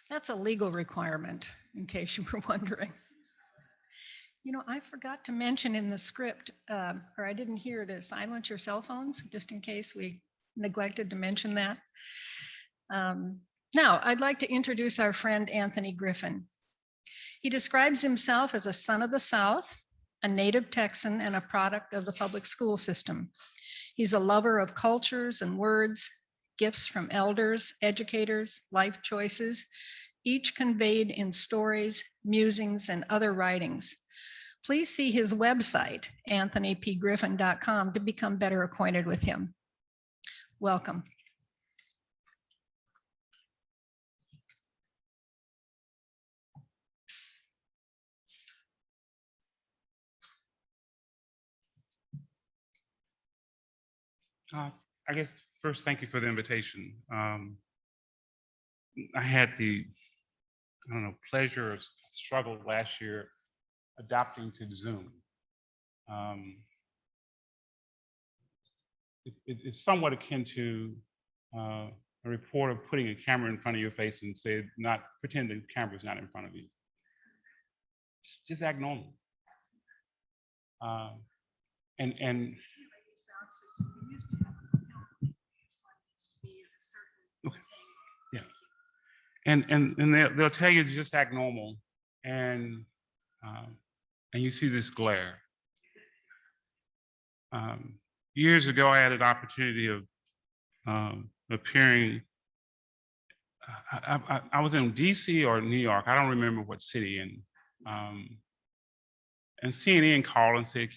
That's a legal requirement, in case you were wondering. You know, I forgot to mention in the script, or I didn't hear, to silence your cell phones, just in case we neglected to mention that. Now, I'd like to introduce our friend Anthony Griffin. He describes himself as a son of the South, a native Texan, and a product of the public school system. He's a lover of cultures and words, gifts from elders, educators, life choices, each conveyed in stories, musings, and other writings. Please see his website, anthonypgriffin.com, to become better acquainted with him. Welcome. I guess first, thank you for the invitation. I had the, pleasure of struggle last year adapting to Zoom. It's somewhat akin to a reporter putting a camera in front of your face and say, not pretend the camera's not in front of you. Just act normal. And okay, yeah. And they'll tell you to just act normal, and you see this glare. Years ago, I had an opportunity of appearing. I was in D.C. or New York. I don't remember what city, and CNN called and said,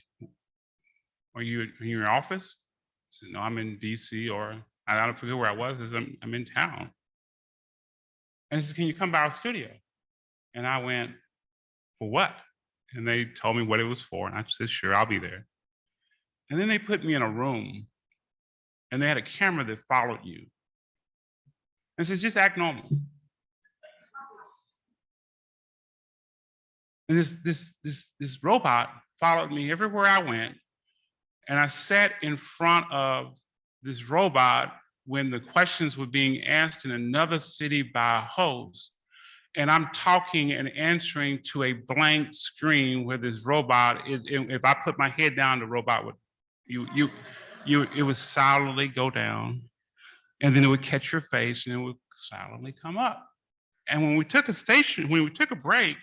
"Are you in your office?" I said, "No, I'm in D.C. or I don't forget where I was. I said, I'm in town." And he said, "Can you come by our studio?" And I went, "For what?" And they told me what it was for, and I said, "Sure, I'll be there." And then they put me in a room, and they had a camera that followed you. And said, "Just act normal." And this robot followed me everywhere I went, and I sat in front of this robot when the questions were being asked in another city by a host, and I'm talking and answering to a blank screen where this robot, if I put my head down, the robot would, it would silently go down, and then it would catch your face, and it would silently come up. And when we took a break,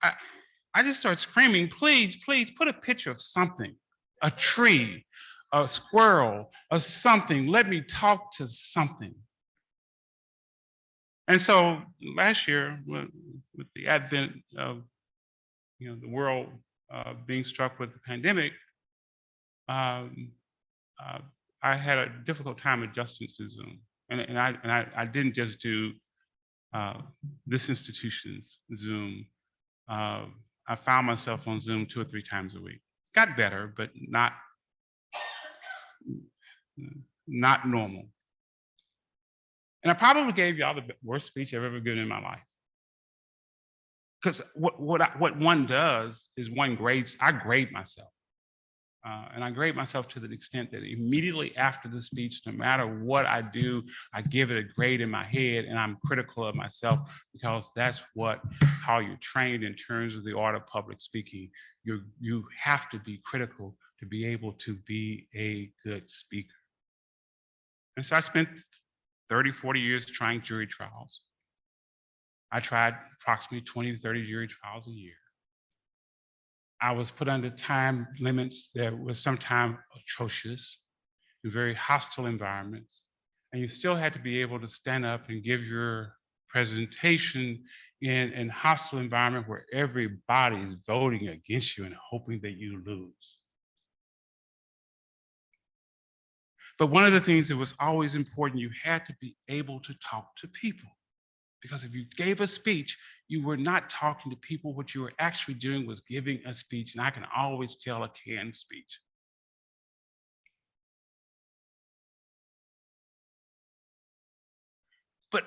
I just started screaming, "Please, please put a picture of something, a tree, a squirrel, or something. Let me talk to something." And so last year, with the advent of the world being struck with the pandemic, um, I had a difficult time adjusting to Zoom, and I didn't just do this institution's Zoom. I found myself on Zoom 2 or 3 times a week. Got better, but not normal. And I probably gave y'all the worst speech I've ever given in my life. Because what one does is I grade myself. And I grade myself to the extent that immediately after the speech, no matter what I do, I give it a grade in my head, and I'm critical of myself, because that's how you're trained in terms of the art of public speaking. You have to be critical to be able to be a good speaker. And so I spent 30, 40 years trying jury trials. I tried approximately 20 to 30 jury trials a year. I was put under time limits that were sometimes atrocious in very hostile environments. And you still had to be able to stand up and give your presentation in a hostile environment where everybody is voting against you and hoping that you lose. But one of the things that was always important, you had to be able to talk to people. Because if you gave a speech, you were not talking to people. What you were actually doing was giving a speech, and I can always tell a canned speech. But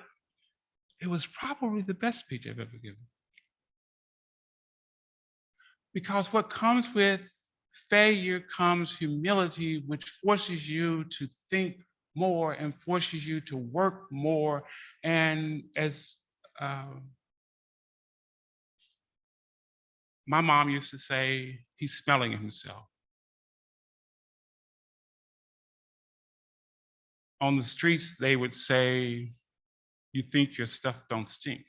it was probably the best speech I've ever given. Because what comes with failure comes humility, which forces you to think more and forces you to work more. And as my mom used to say, he's smelling himself. On the streets, they would say, you think your stuff don't stink.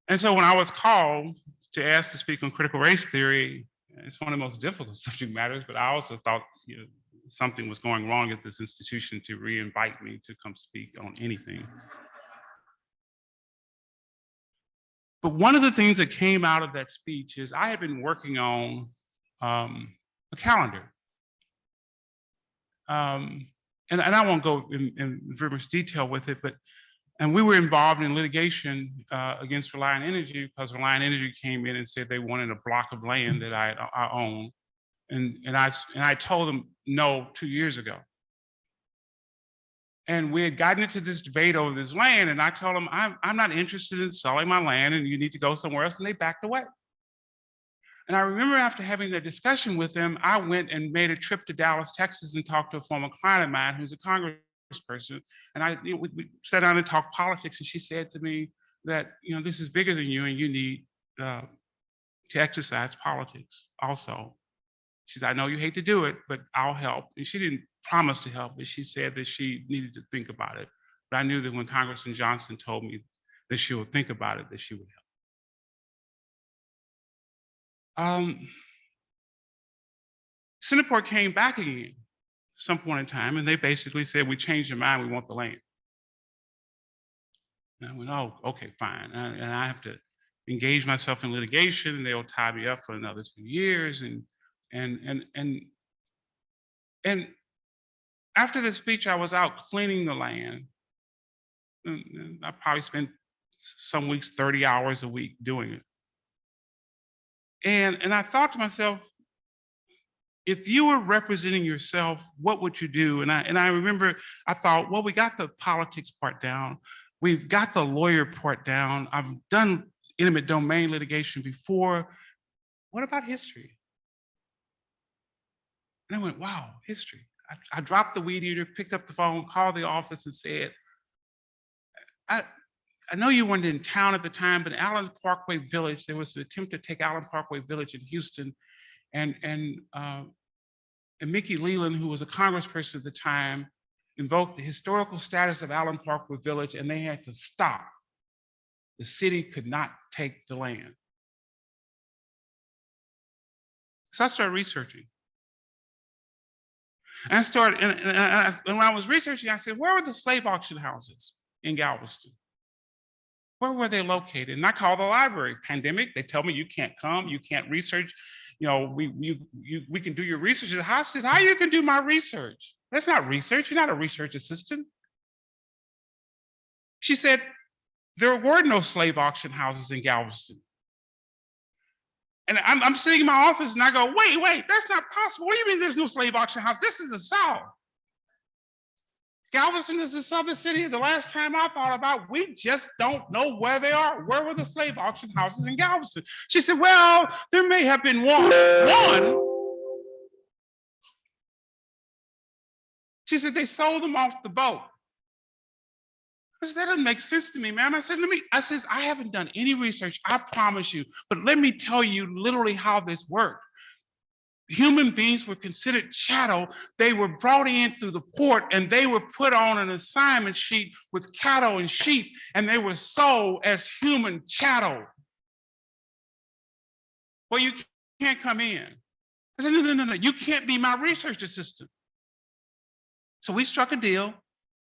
And so when I was called to ask to speak on critical race theory, it's one of the most difficult subject matters, but I also thought something was going wrong at this institution to re-invite me to come speak on anything. But one of the things that came out of that speech is I had been working on a calendar. And I won't go in very much detail with it, and we were involved in litigation against Reliant Energy because Reliant Energy came in and said they wanted a block of land that I own, and I told them no 2 years ago. And we had gotten into this debate over this land, and I told them I'm not interested in selling my land, and you need to go somewhere else, and they backed away. And I remember after having that discussion with them, I went and made a trip to Dallas, Texas, and talked to a former client of mine who's a congressperson. And we sat down and talked politics, and she said to me that this is bigger than you, and you need to exercise politics also. She said, I know you hate to do it, but I'll help. And she didn't promise to help, but she said that she needed to think about it. But I knew that when Congressman Johnson told me that she would think about it, that she would help. Centerport came back again some point in time, and they basically said, we changed your mind, we want the land. And I went, oh, okay, fine. And I have to engage myself in litigation, and they'll tie me up for another 2 years. And after the speech, I was out cleaning the land. And I probably spent some weeks 30 hours a week doing it. And I thought to myself, if you were representing yourself, what would you do? And I remember I thought, well, we got the politics part down. We've got the lawyer part down. I've done eminent domain litigation before. What about history? And I went, wow, history. I dropped the weed eater, picked up the phone, called the office and said, I know you weren't in town at the time, but Allen Parkway Village, there was an attempt to take Allen Parkway Village in Houston. And Mickey Leland, who was a congressperson at the time, invoked the historical status of Allen Parkway Village, and they had to stop. The city could not take the land. So I started researching. And when I was researching, I said, where were the slave auction houses in Galveston? Where were they located? And I called the library. Pandemic, they tell me you can't come, you can't research. We can do your research. I said, how you can do my research? That's not research. You're not a research assistant. She said, there were no slave auction houses in Galveston. And I'm sitting in my office and I go, wait, that's not possible. What do you mean there's no slave auction house? This is the South. Galveston is the southern city. The last time I thought about, we just don't know where they are. Where were the slave auction houses in Galveston? She said, well, there may have been one. She said, they sold them off the boat. I said, that doesn't make sense to me, man. I said, I haven't done any research, I promise you, but let me tell you literally how this worked. Human beings were considered chattel. They were brought in through the port and they were put on an assignment sheet with cattle and sheep, and they were sold as human chattel. Well, you can't come in. I said, no, you can't be my research assistant. So we struck a deal.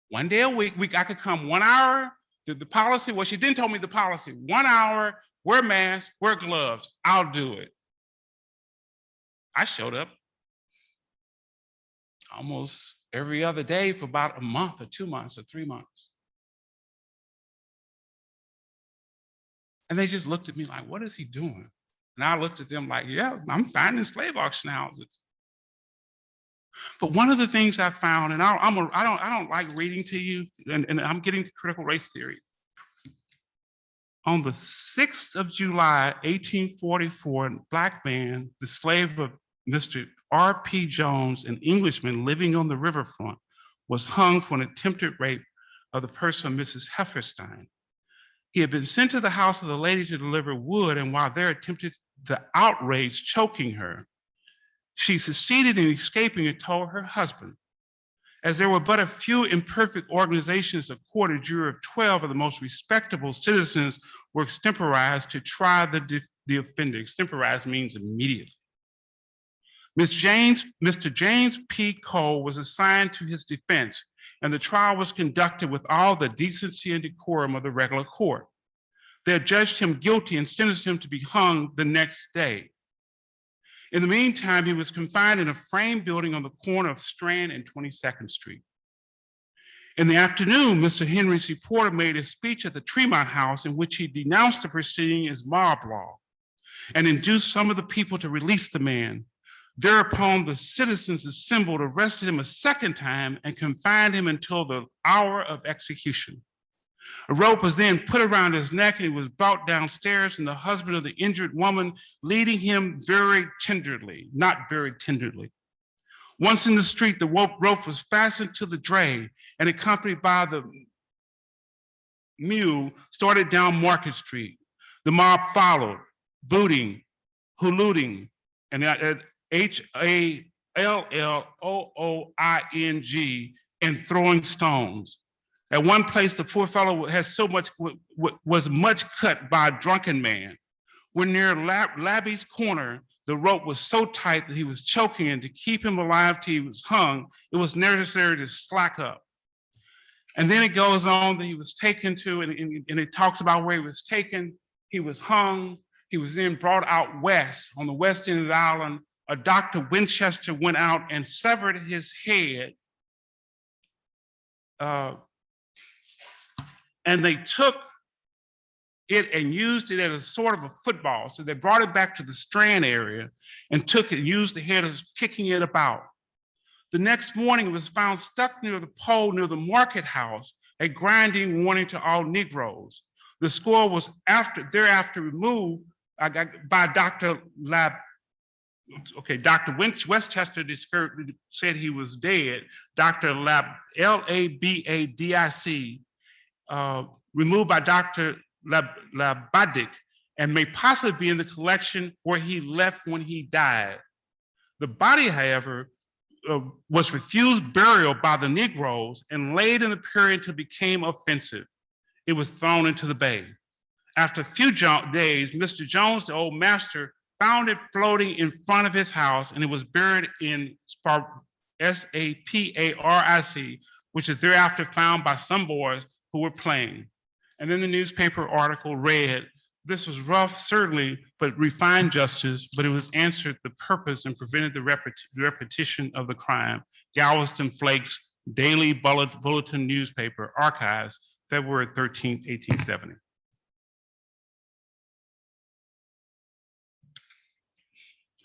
1 day a week, I could come 1 hour. The policy, well, she didn't tell me the policy. 1 hour, wear masks, wear gloves. I'll do it. I showed up almost every other day for about a month or 2 months or 3 months. And they just looked at me like, what is he doing? And I looked at them like, yeah, I'm finding slave auction houses. But one of the things I found, and I don't like reading to you, and I'm getting to critical race theory. On the 6th of July, 1844, a Black man, the slave of Mr. R.P. Jones, an Englishman living on the riverfront, was hung for an attempted rape of the person of Mrs. Hefferstein. He had been sent to the house of the lady to deliver wood, and while there attempted the outrage choking her, she succeeded in escaping and told her husband. As there were but a few imperfect organizations, a court, a jury of 12 of the most respectable citizens were extemporized to try the offender. Extemporized means immediately. Mr. James P. Cole was assigned to his defense, and the trial was conducted with all the decency and decorum of the regular court. They adjudged him guilty and sentenced him to be hung the next day. In the meantime, he was confined in a frame building on the corner of Strand and 22nd Street. In the afternoon, Mr. Henry's reporter made a speech at the Tremont House in which he denounced the proceeding as mob law and induced some of the people to release the man. Thereupon, the citizens assembled, arrested him a second time, and confined him until the hour of execution. A rope was then put around his neck, and he was brought downstairs, and the husband of the injured woman leading him very tenderly, not very tenderly. Once in the street, the rope was fastened to the dray, and accompanied by the mule, started down Market Street. The mob followed, booting, hallooing, and HALLOOING, and throwing stones. At one place, the poor fellow was much cut by a drunken man. When near Labby's corner, the rope was so tight that he was choking, and to keep him alive till he was hung, it was necessary to slack up. And then it goes on that he was taken to, and it talks about where he was taken. He was hung. He was then brought out west, on the west end of the island. A Dr. Winchester went out and severed his head. And they took it and used it as a sort of a football. So they brought it back to the Strand area and took it, used the head as kicking it about. The next morning, it was found stuck near the pole near the market house, a grinding warning to all Negroes. The score was thereafter removed by Dr. Dr. Westchester said he was dead. Dr. Labadic, removed by Dr. Labadic, and may possibly be in the collection where he left when he died. The body, however, was refused burial by the Negroes and laid in the period until it became offensive. It was thrown into the bay. After a few days, Mr. Jones, the old master, found it floating in front of his house, and it was buried in SAPARIC, which is thereafter found by some boys who were playing. And then the newspaper article read, "This was rough, certainly, but refined justice, but it was answered the purpose and prevented the repetition of the crime." Galveston Flakes Daily Bulletin Newspaper Archives, February 13th, 1870.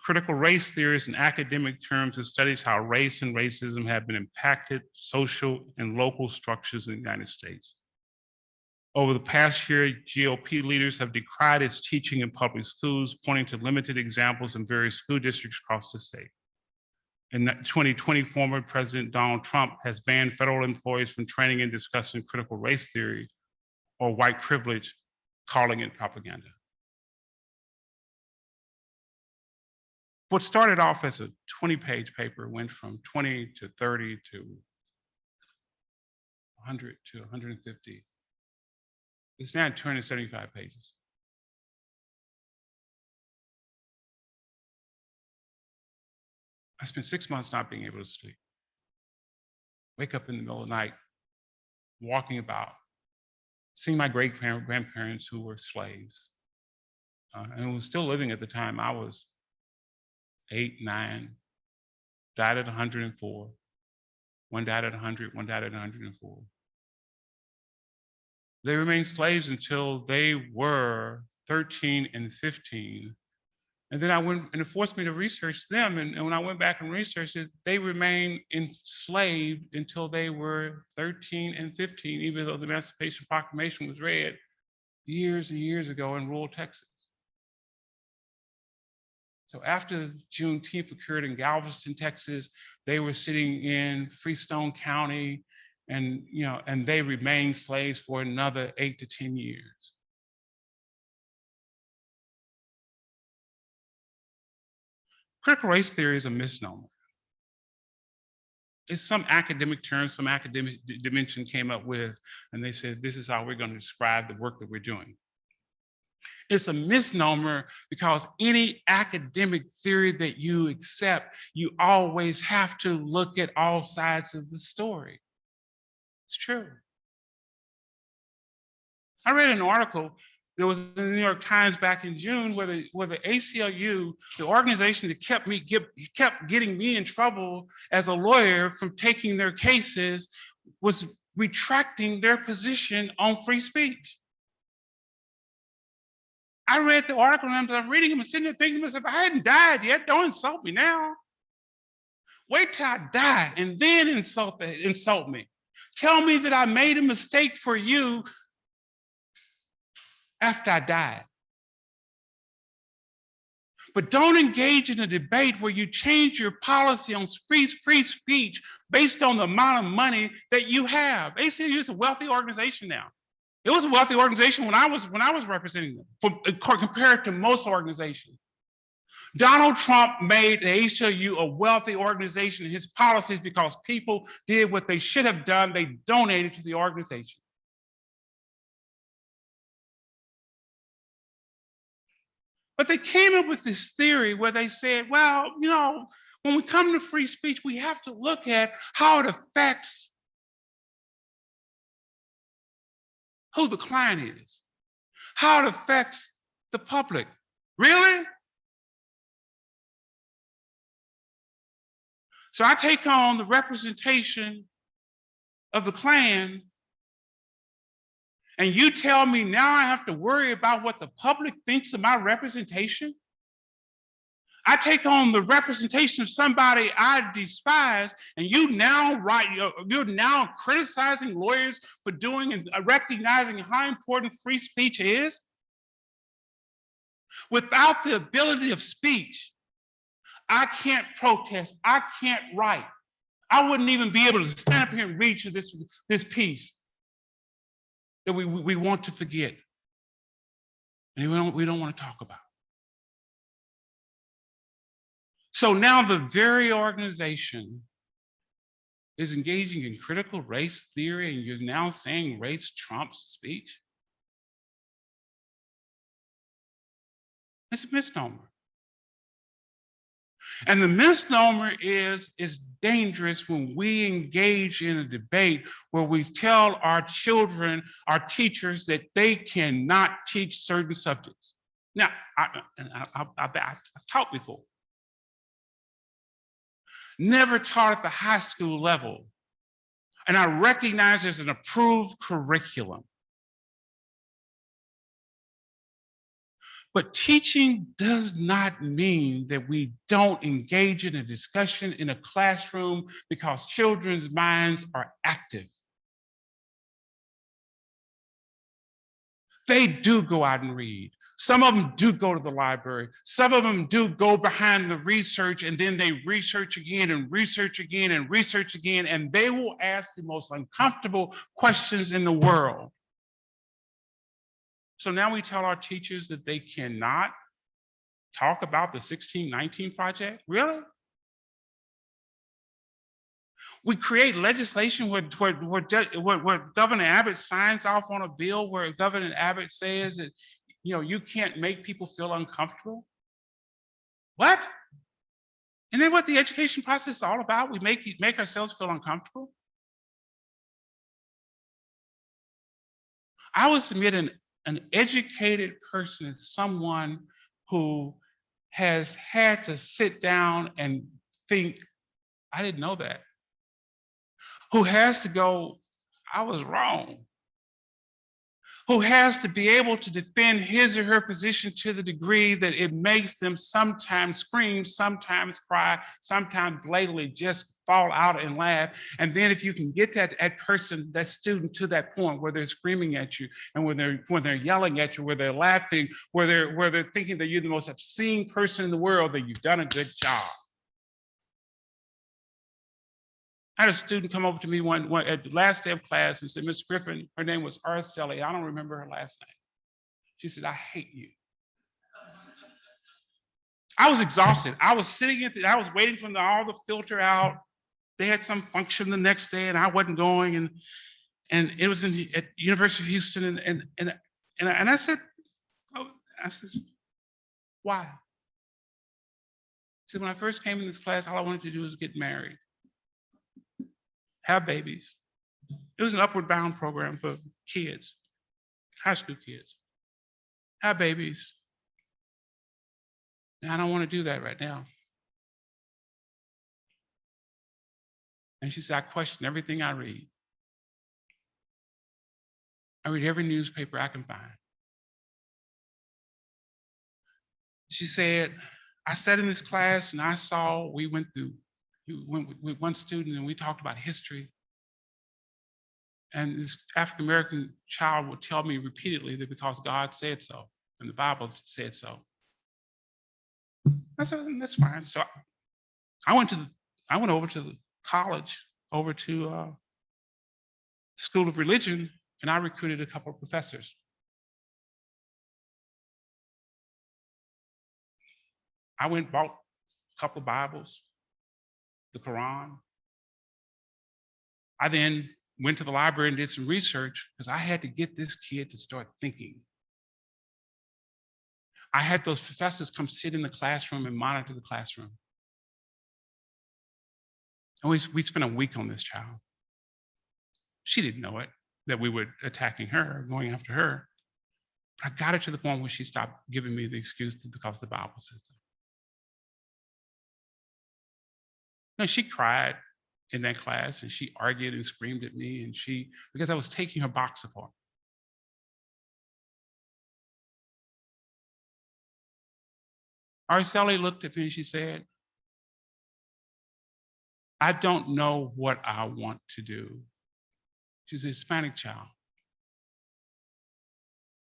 Critical race theory is in academic terms that studies how race and racism have been impacted social and local structures in the United States. Over the past year, GOP leaders have decried its teaching in public schools, pointing to limited examples in various school districts across the state. In 2020, former President Donald Trump has banned federal employees from training and discussing critical race theory or white privilege, calling it propaganda. What started off as a 20-page paper went from 20 to 30 to 100 to 150. It's now 275 pages. I spent 6 months not being able to sleep. Wake up in the middle of the night, walking about, seeing my great-grandparents who were slaves, and was still living at the time. I was 8, 9, died at 104. One died at 100, one died at 104. They remained slaves until they were 13 and 15. And then I went, and it forced me to research them. And when I went back and researched it, they remained enslaved until they were 13 and 15, even though the Emancipation Proclamation was read years and years ago in rural Texas. So after Juneteenth occurred in Galveston, Texas, they were sitting in Freestone County, and and they remained slaves for another 8 to 10 years. Critical race theory is a misnomer. It's some academic term, some academic dimension came up with, and they said, this is how we're going to describe the work that we're doing. It's a misnomer because any academic theory that you accept, you always have to look at all sides of the story. It's true. I read an article that was in the New York Times back in June where the ACLU, the organization that kept getting me in trouble as a lawyer from taking their cases, was retracting their position on free speech. I read the article and I'm reading them and sitting there thinking to myself, I hadn't died yet. Don't insult me now. Wait till I die and then insult me. Tell me that I made a mistake for you after I died. But don't engage in a debate where you change your policy on free speech based on the amount of money that you have. ACLU is a wealthy organization now. It was a wealthy organization when I was representing them, compared to most organizations. Donald Trump made the ACLU a wealthy organization in his policies because people did what they should have done. They donated to the organization. But they came up with this theory where they said, well, when we come to free speech, we have to look at how it affects who the client is, how it affects the public. Really? So I take on the representation of the Klan, and you tell me now I have to worry about what the public thinks of my representation? I take on the representation of somebody I despise, and you're now criticizing lawyers for doing and recognizing how important free speech is? Without the ability of speech, I can't protest, I can't write. I wouldn't even be able to stand up here and read you this piece that we want to forget, and we don't want to talk about. So now the very organization is engaging in critical race theory, and you're now saying race trumps speech? It's a misnomer. And the misnomer is dangerous when we engage in a debate where we tell our children, our teachers, that they cannot teach certain subjects. Now, I've taught before. Never taught at the high school level. And I recognize there's an approved curriculum. But teaching does not mean that we don't engage in a discussion in a classroom because children's minds are active. They do go out and read. Some of them do go to the library. Some of them do go behind the research, and then they research again and research again and research again, and they will ask the most uncomfortable questions in the world. So now we tell our teachers that they cannot talk about the 1619 Project? Really? We create legislation where Governor Abbott signs off on a bill where Governor Abbott says that you can't make people feel uncomfortable. What? And then what the education process is all about? We make ourselves feel uncomfortable. I would submit an educated person is someone who has had to sit down and think, I didn't know that. Who has to go, I was wrong. Who has to be able to defend his or her position to the degree that it makes them sometimes scream, sometimes cry, sometimes blatantly just fall out and laugh. And then if you can get that person, that student to that point where they're screaming at you and when they're yelling at you, where they're laughing, where they're thinking that you're the most obscene person in the world, then you've done a good job. I had a student come over to me one at the last day of class and said, Miss Griffin, her name was Araceli. I don't remember her last name. She said, I hate you. I was exhausted. I was sitting I was waiting for all the filter out. They had some function the next day and I wasn't going. And it was at University of Houston. And I said, oh, I said, why? She said, when I first came in this class, all I wanted to do was get married, have babies. It was an upward bound program for kids, high school kids. Have babies. And I don't want to do that right now. And she said, I question everything I read. I read every newspaper I can find. She said, I sat in this class and I saw, we went with one student and we talked about history. And this African American child would tell me repeatedly that because God said so and the Bible said so. I said, that's fine. So I went over to the college, over to School of Religion, and I recruited a couple of professors. I went and bought a couple of Bibles, the Quran. I then went to the library and did some research because I had to get this kid to start thinking. I had those professors come sit in the classroom and monitor the classroom. And we spent a week on this child. She didn't know it, that we were attacking her, going after her. But I got her to the point where she stopped giving me the excuse because the Bible said so. No, she cried in that class and she argued and screamed at me because I was taking her box apart. Araceli looked at me and she said, I don't know what I want to do. She's a Hispanic child.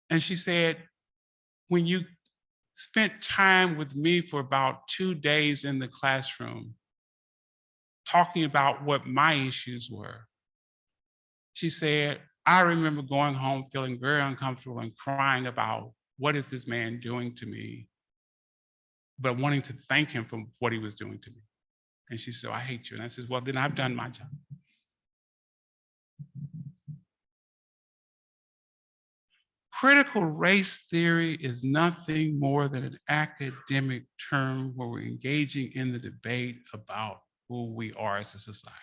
And she said, when you spent time with me for about 2 days in the classroom, talking about what my issues were, she said, I remember going home feeling very uncomfortable and crying about what is this man doing to me, but wanting to thank him for what he was doing to me. And she said, I hate you. And I said, well, then I've done my job. Critical race theory is nothing more than an academic term where we're engaging in the debate about who we are as a society.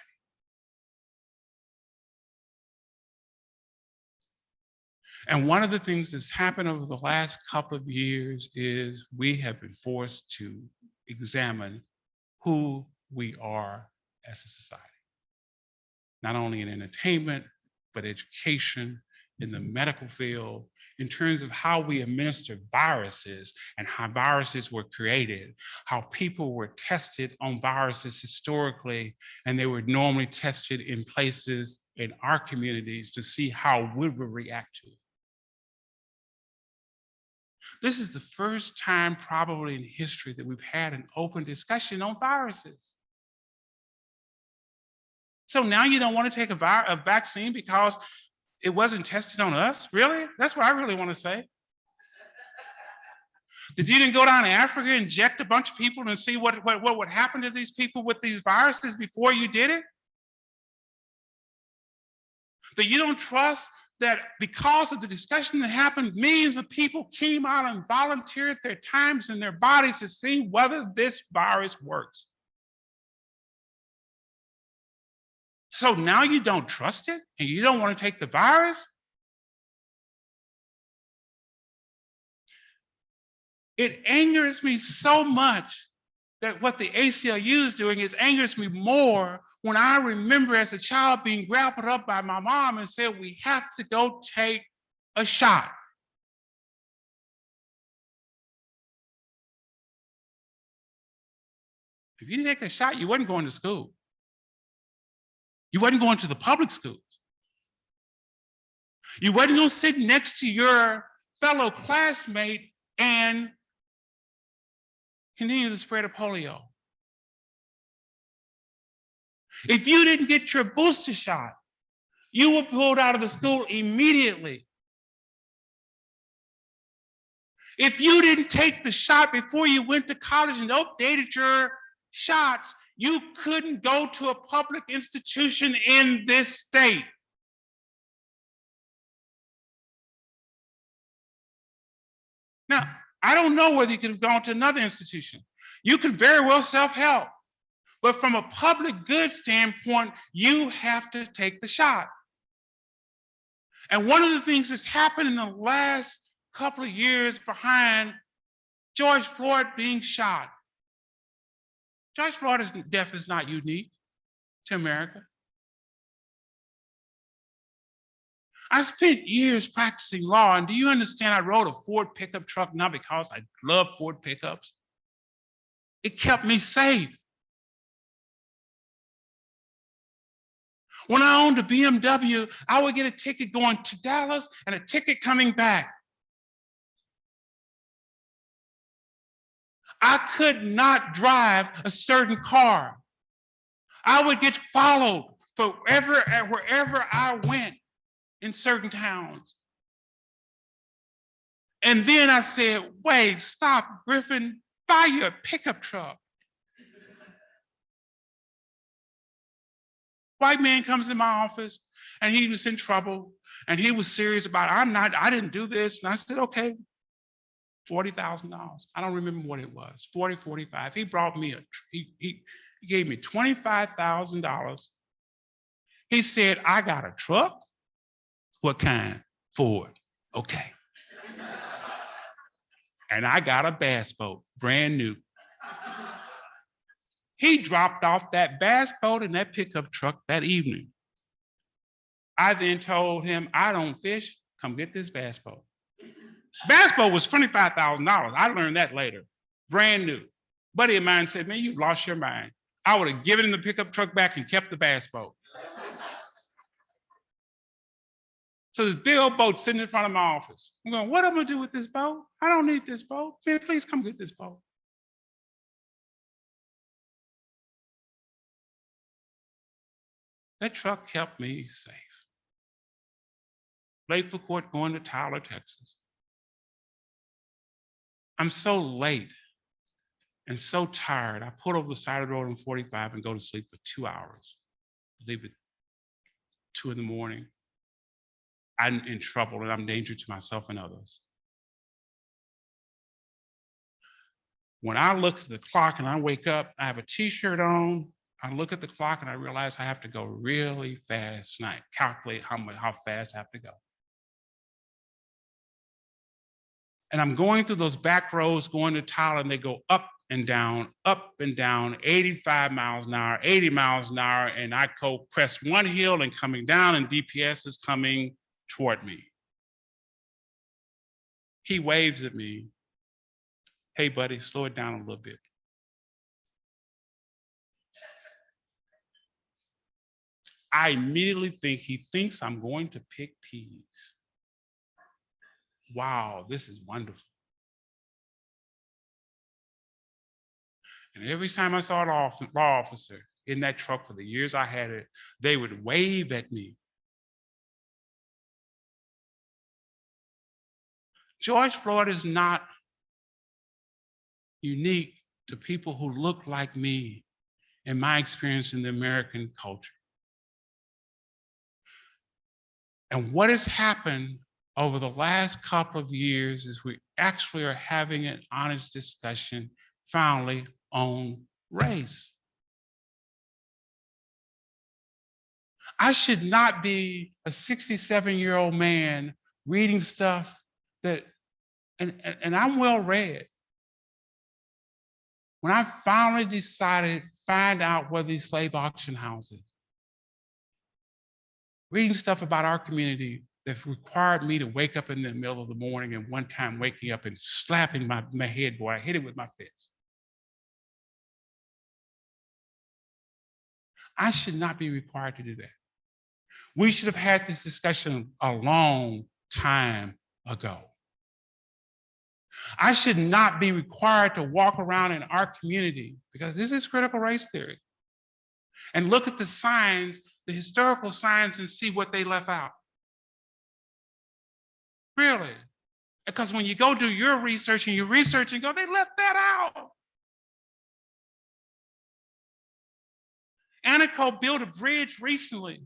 And one of the things that's happened over the last couple of years is we have been forced to examine who we are as a society. Not only in entertainment, but education, in the medical field, in terms of how we administer viruses and how viruses were created, how people were tested on viruses historically, and they were normally tested in places in our communities to see how we would react to it. This is the first time probably in history that we've had an open discussion on viruses. So now you don't want to take a vaccine because it wasn't tested on us? Really? That's what I really want to say. Did you didn't go down to Africa and inject a bunch of people and see what would happen to these people with these viruses before you did it? That you don't trust that because of the discussion that happened, millions of people came out and volunteered their times and their bodies to see whether this virus works. So now you don't trust it and you don't want to take the virus? It angers me so much that what the ACLU is doing angers me more when I remember as a child being grappled up by my mom and said, we have to go take a shot. If you didn't take a shot, you wasn't going to school. You wasn't going to the public schools. You wasn't going to sit next to your fellow classmate and continue to spread a polio. If you didn't get your booster shot, you were pulled out of the school immediately. If you didn't take the shot before you went to college and updated your shots, you couldn't go to a public institution in this state. Now, I don't know whether you could have gone to another institution. You could very well self-help. But from a public good standpoint, you have to take the shot. And one of the things that's happened in the last couple of years behind George Floyd being shot. George Floyd's death is not unique to America. I spent years practicing law, and do you understand I rode a Ford pickup truck not because I love Ford pickups. It kept me safe. When I owned a BMW, I would get a ticket going to Dallas and a ticket coming back. I could not drive a certain car. I would get followed forever and wherever I went in certain towns. And then I said, wait, stop, Griffin, buy you a pickup truck. White man comes in my office and he was in trouble and he was serious about it. I didn't do this. And I said, okay, $40,000. I don't remember what it was, 40, 45. He brought me he gave me $25,000. He said, I got a truck. What kind? Ford. Okay. And I got a bass boat, brand new. He dropped off that bass boat and that pickup truck that evening. I then told him, I don't fish, come get this bass boat. Bass boat was $25,000. I learned that later, brand new. Buddy of mine said, man, you've lost your mind. I would have given him the pickup truck back and kept the bass boat. So this big old boat sitting in front of my office. I'm going, what am I gonna do with this boat? I don't need this boat. Man, please come get this boat. That truck kept me safe. Late for court going to Tyler, Texas. I'm so late and so tired. I pull over the side of the road on 45 and go to sleep for 2 hours. Leave at 2 in the morning. I'm in trouble and I'm dangerous to myself and others. When I look at the clock and I wake up, I have a t-shirt on. I look at the clock and I realize I have to go really fast and I calculate how fast I have to go. And I'm going through those back roads going to Tyler and they go up and down, 85 miles an hour, 80 miles an hour, and I go crest one hill and coming down and DPS is coming toward me. He waves at me. Hey buddy, slow it down a little bit. I immediately think he thinks I'm going to pick peas. Wow, this is wonderful. And every time I saw an law officer in that truck for the years I had it, they would wave at me. George Floyd is not unique to people who look like me in my experience in the American culture. And what has happened over the last couple of years is we actually are having an honest discussion finally on race. I should not be a 67-year-old man reading stuff that, and I'm well read. When I finally decided to find out where these slave auction houses, reading stuff about our community that required me to wake up in the middle of the morning and one time waking up and slapping my headboard, I hit it with my fist. I should not be required to do that. We should have had this discussion a long time ago. I should not be required to walk around in our community, because this is critical race theory, and look at the signs, the historical signs, and see what they left out. Really. Because when you go do your research and you research and go, they left that out. Anaco built a bridge recently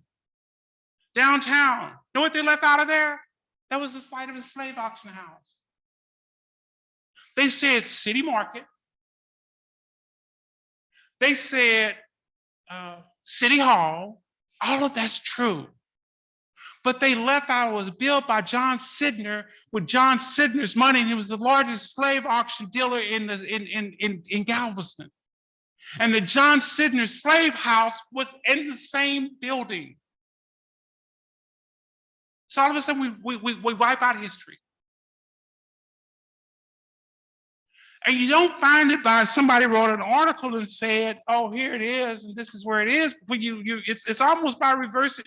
downtown. Know what they left out of there? That was the site of a slave auction house. They said city market. They said city hall. All of that's true. But they left out it was built by John Sidner with John Sidner's money, and he was the largest slave auction dealer in Galveston. And the John Sidner slave house was in the same building. So all of a sudden we wipe out history. And you don't find it by somebody wrote an article and said, "Oh, here it is, and this is where it is." When it's almost by reverse.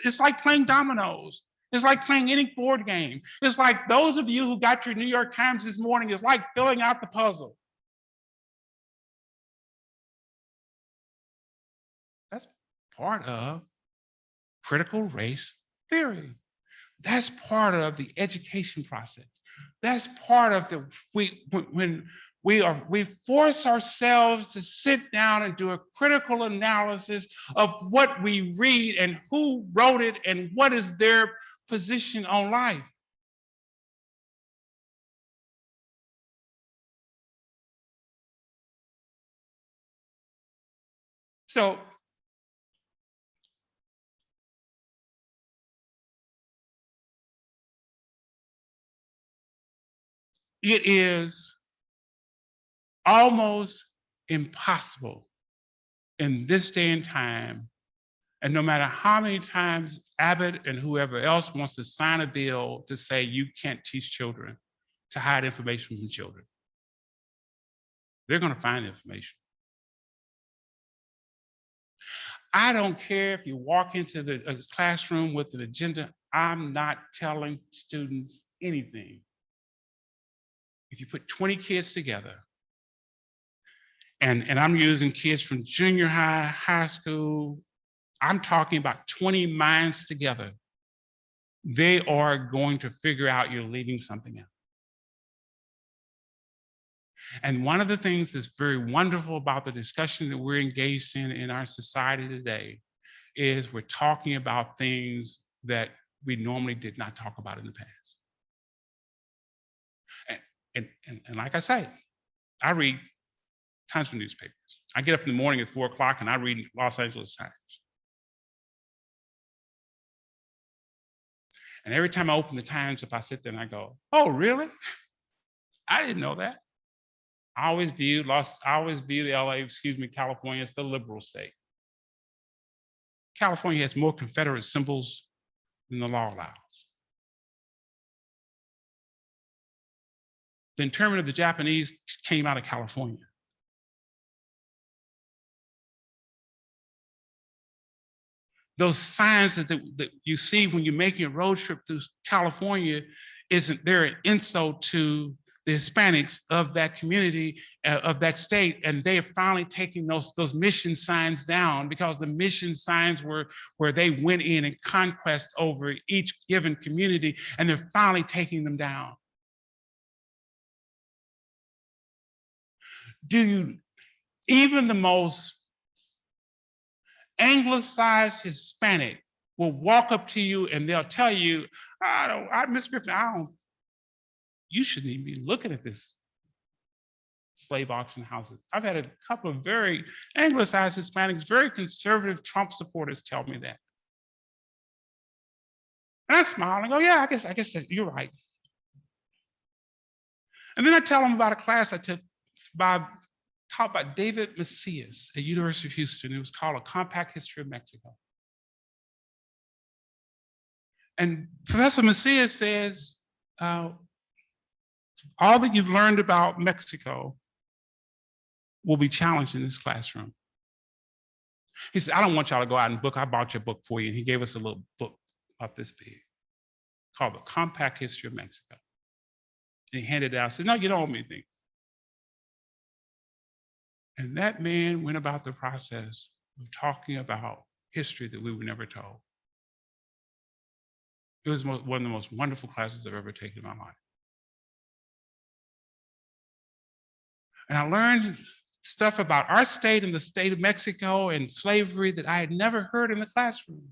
It's like playing dominoes. It's like playing any board game. It's like those of you who got your New York Times this morning. It's like filling out the puzzle. That's part of critical race theory. That's part of the education process. That's part of the when we force ourselves to sit down and do a critical analysis of what we read and who wrote it and what is their position on life. So it is almost impossible in this day and time, and no matter how many times Abbott and whoever else wants to sign a bill to say you can't teach children to hide information from children, they're going to find information. I don't care if you walk into the classroom with an agenda. I'm not telling students anything. If you put 20 kids together, and I'm using kids from junior high, high school, I'm talking about 20 minds together, they are going to figure out you're leaving something out. And one of the things that's very wonderful about the discussion that we're engaged in our society today is we're talking about things that we normally did not talk about in the past. And like I say, I read tons of newspapers. I get up in the morning at 4 o'clock and I read Los Angeles Times. And every time I open the Times, if I sit there and I go, "Oh, really? I didn't know that." I always view California as the liberal state. California has more Confederate symbols than the law allows. The internment of the Japanese came out of California. Those signs that you see when you're making a road trip through California, they're an insult to the Hispanics of that community, of that state, and they are finally taking those mission signs down, because the mission signs were where they went in and conquest over each given community, and they're finally taking them down. Even the most anglicized Hispanic will walk up to you and they'll tell you, Miss Griffin, you shouldn't even be looking at this slave auction houses. I've had a couple of very anglicized Hispanics, very conservative Trump supporters tell me that. And I smile and go, "Yeah, I guess you're right." And then I tell them about a class I took taught by David Macias at University of Houston. It was called A Compact History of Mexico. And Professor Macias says, all that you've learned about Mexico will be challenged in this classroom. He said, I don't want y'all to go out and book. I bought your book for you. And he gave us a little book about this big called The Compact History of Mexico. And he handed it out. I said, no, you don't owe me anything. And that man went about the process of talking about history that we were never told. It was one of the most wonderful classes I've ever taken in my life. And I learned stuff about our state and the state of Mexico and slavery that I had never heard in the classroom.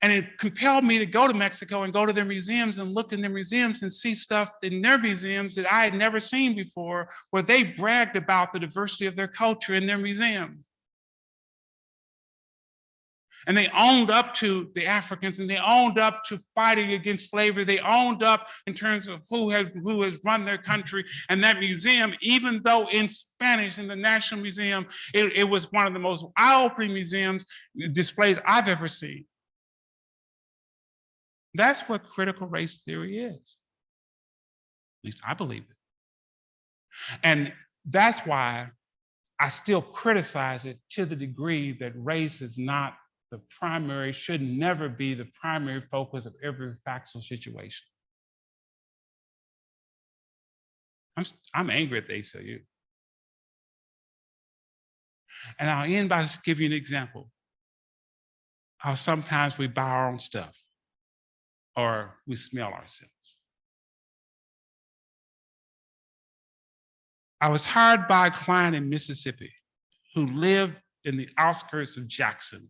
And it compelled me to go to Mexico and go to their museums and look in their museums and see stuff in their museums that I had never seen before, where they bragged about the diversity of their culture in their museums. And they owned up to the Africans, and they owned up to fighting against slavery. They owned up in terms of who has run their country. And that museum, even though in Spanish in the National Museum, it was one of the most eye-opening museums displays I've ever seen. That's what critical race theory is. At least I believe it. And that's why I still criticize it to the degree that race is not the primary, should never be the primary focus of every factual situation. I'm angry at the ACLU. And I'll end by giving you an example. How sometimes we buy our own stuff or we smell ourselves. I was hired by a client in Mississippi who lived in the outskirts of Jackson.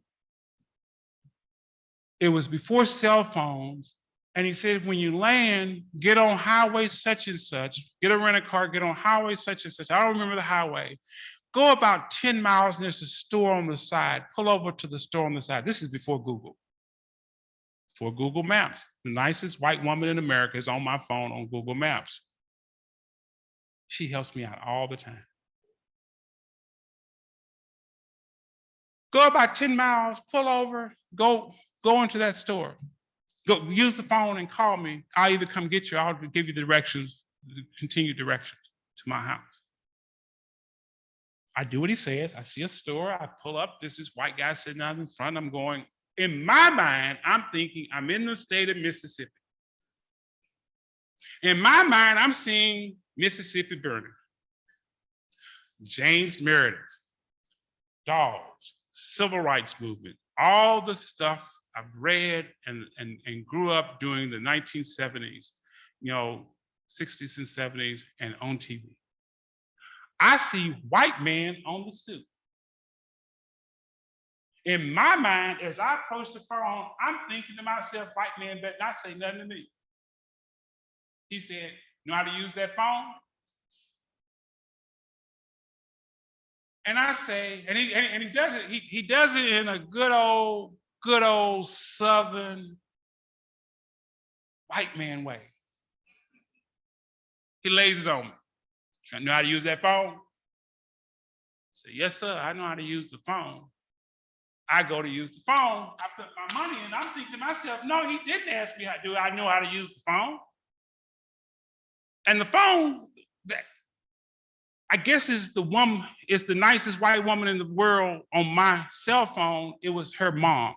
It was before cell phones, and he said, when you land, get on highway such and such, get a rental car, get on highway such and such. I don't remember the highway. Go about 10 miles, and there's a store on the side. Pull over to the store on the side. This is before Google. Before Google Maps. The nicest white woman in America is on my phone on Google Maps. She helps me out all the time. Go about 10 miles, pull over, go into that store. Go use the phone and call me. I'll either come get you, or I'll give you the directions, the continued directions to my house. I do what he says. I see a store, I pull up, this is white guy sitting out in front. I'm going, in my mind, I'm thinking I'm in the state of Mississippi. In my mind, I'm seeing Mississippi burning. James Meredith, dogs, civil rights movement, all the stuff I've read and grew up during the 1970s, 60s and 70s, and on TV. I see white men on the stoop. In my mind, as I approach the phone, I'm thinking to myself, white man better not say nothing to me. He said, know how to use that phone? And I say, and he does it, he does it in a good old Southern white man way. He lays it on me. I know how to use that phone? I say, yes, sir, I know how to use the phone. I go to use the phone, I put my money in, I'm thinking to myself, no, he didn't ask me do I know how to use the phone. And the phone, that I guess is the nicest white woman in the world on my cell phone. It was her mom.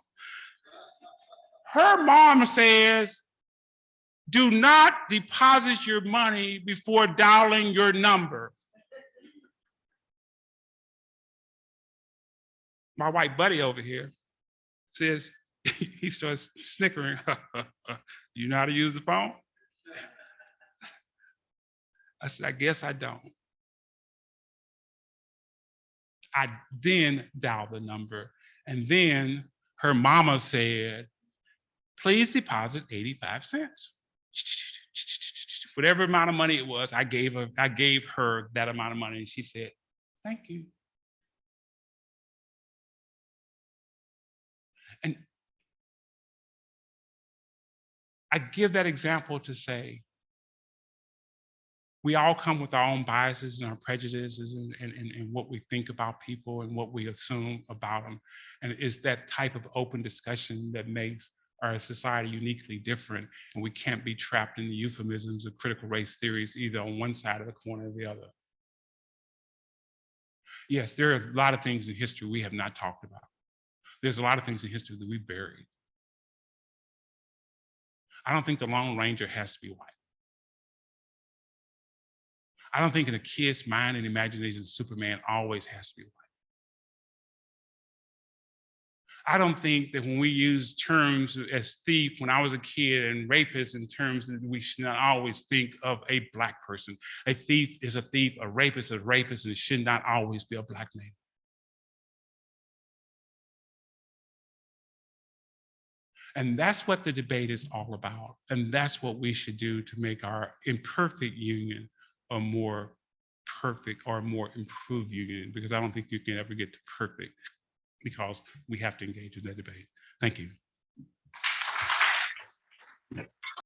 Her mom says, do not deposit your money before dialing your number. My white buddy over here says, he starts snickering. You know how to use the phone? I said, I guess I don't. I then dialed the number, and then her mama said, please deposit 85 cents. Whatever amount of money it was, I gave her that amount of money, and she said, thank you. And I give that example to say, we all come with our own biases and our prejudices and what we think about people and what we assume about them. And it's that type of open discussion that makes our society uniquely different. And we can't be trapped in the euphemisms of critical race theories, either on one side of the corner or the other. Yes, there are a lot of things in history we have not talked about. There's a lot of things in history that we buried. I don't think the Lone Ranger has to be white. I don't think in a kid's mind and imagination, Superman always has to be white. I don't think that when we use terms as thief when I was a kid and rapist in terms that we should not always think of a black person. A thief is a thief, a rapist is a rapist, and it should not always be a black man. And that's what the debate is all about. And that's what we should do to make our imperfect union a more perfect or more improved union, because I don't think you can ever get to perfect because we have to engage in that debate. Thank you.